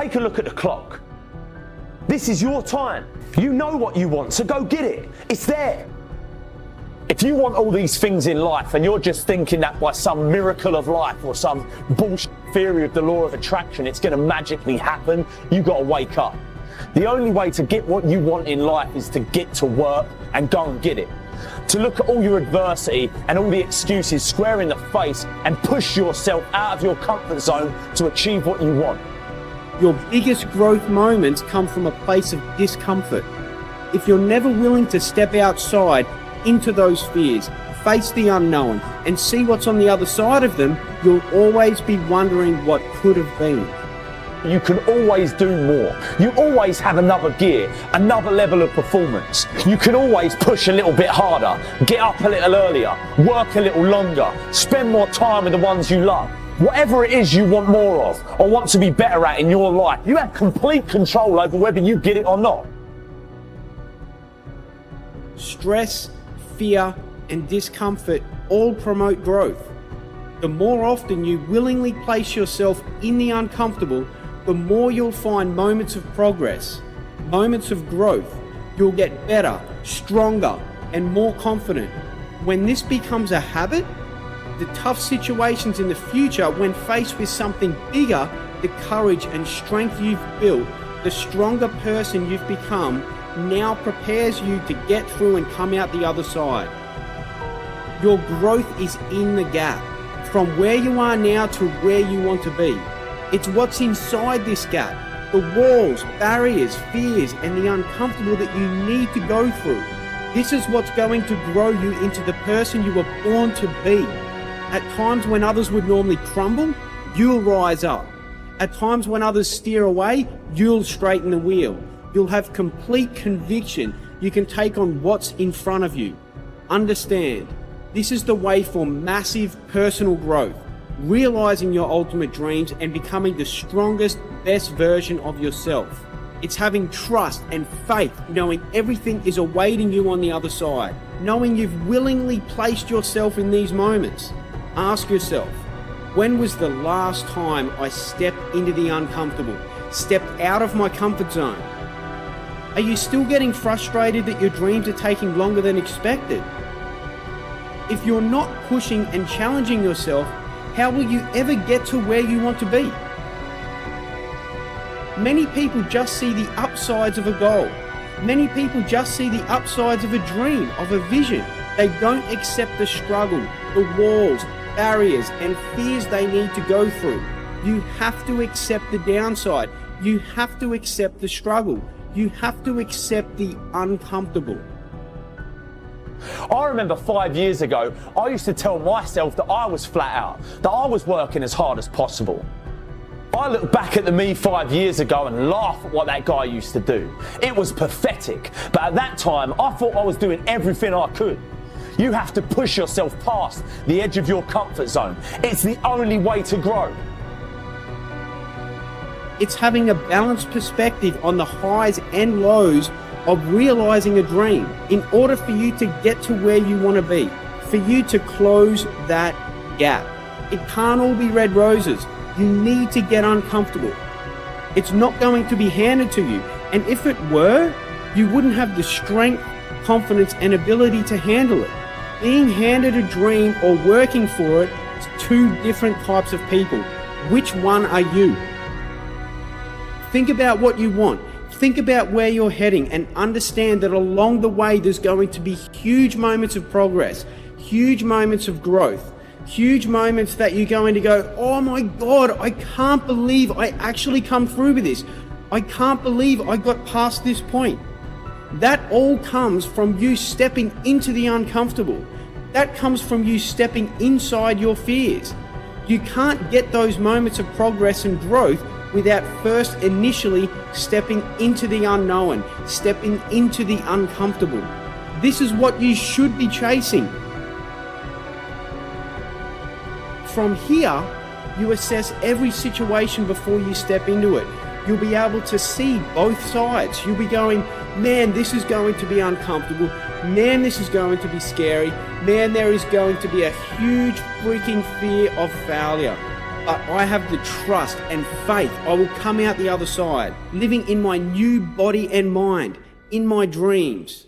Take a look at the clock. This is your time. You know what you want, so go get it. It's there. If you want all these things in life and you're just thinking that by some miracle of life or some bullshit theory of the law of attraction, it's going to magically happen, you've got to wake up. The only way to get what you want in life is to get to work and go and get it. To look at all your adversity and all the excuses square in the face and push yourself out of your comfort zone to achieve what you want. Your biggest growth moments come from a place of discomfort. If you're never willing to step outside into those fears, face the unknown, and see what's on the other side of them, you'll always be wondering what could have been. You can always do more. You always have another gear, another level of performance. You can always push a little bit harder, get up a little earlier, work a little longer, spend more time with the ones you love. Whatever it is you want more of or want to be better at in your life, you have complete control over whether you get it or not. Stress, fear, and discomfort all promote growth. The more often you willingly place yourself in the uncomfortable, the more you'll find moments of progress, moments of growth. You'll get better, stronger, and more confident. When this becomes a habit, the tough situations in the future, when faced with something bigger, the courage and strength you've built, the stronger person you've become, now prepares you to get through and come out the other side. Your growth is in the gap, from where you are now to where you want to be. It's what's inside this gap, the walls, barriers, fears, and the uncomfortable that you need to go through. This is what's going to grow you into the person you were born to be. At times when others would normally crumble, you'll rise up. At times when others steer away, you'll straighten the wheel. You'll have complete conviction you can take on what's in front of you. Understand, this is the way for massive personal growth, realizing your ultimate dreams and becoming the strongest, best version of yourself. It's having trust and faith, knowing everything is awaiting you on the other side, knowing you've willingly placed yourself in these moments. Ask yourself, when was the last time I stepped into the uncomfortable, stepped out of my comfort zone? Are you still getting frustrated that your dreams are taking longer than expected? If you're not pushing and challenging yourself, how will you ever get to where you want to be? Many people just see the upsides of a goal. Many people just see the upsides of a dream, of a vision. They don't accept the struggle, the walls, barriers, and fears they need to go through. You have to accept the downside. You have to accept the struggle. You have to accept the uncomfortable. I remember 5 years ago, I used to tell myself that I was flat out, that I was working as hard as possible. I look back at the me 5 years ago and laugh at what that guy used to do. It was pathetic, but at that time, I thought I was doing everything I could. You have to push yourself past the edge of your comfort zone. It's the only way to grow. It's having a balanced perspective on the highs and lows of realizing a dream in order for you to get to where you want to be, for you to close that gap. It can't all be red roses. You need to get uncomfortable. It's not going to be handed to you. And if it were, you wouldn't have the strength, confidence, and ability to handle it. Being handed a dream or working for it is two different types of people. Which one are you? Think about what you want. Think about where you're heading and understand that along the way there's going to be huge moments of progress, huge moments of growth, huge moments that you're going to go, oh my God, I can't believe I actually come through with this. I can't believe I got past this point. That all comes from you stepping into the uncomfortable. That comes from you stepping inside your fears. You can't get those moments of progress and growth without first initially stepping into the unknown, stepping into the uncomfortable. This is what you should be chasing. From here, you assess every situation before you step into it. You'll be able to see both sides. You'll be going, man, this is going to be uncomfortable. Man, this is going to be scary. Man, there is going to be a huge freaking fear of failure. But I have the trust and faith I will come out the other side, living in my new body and mind, in my dreams.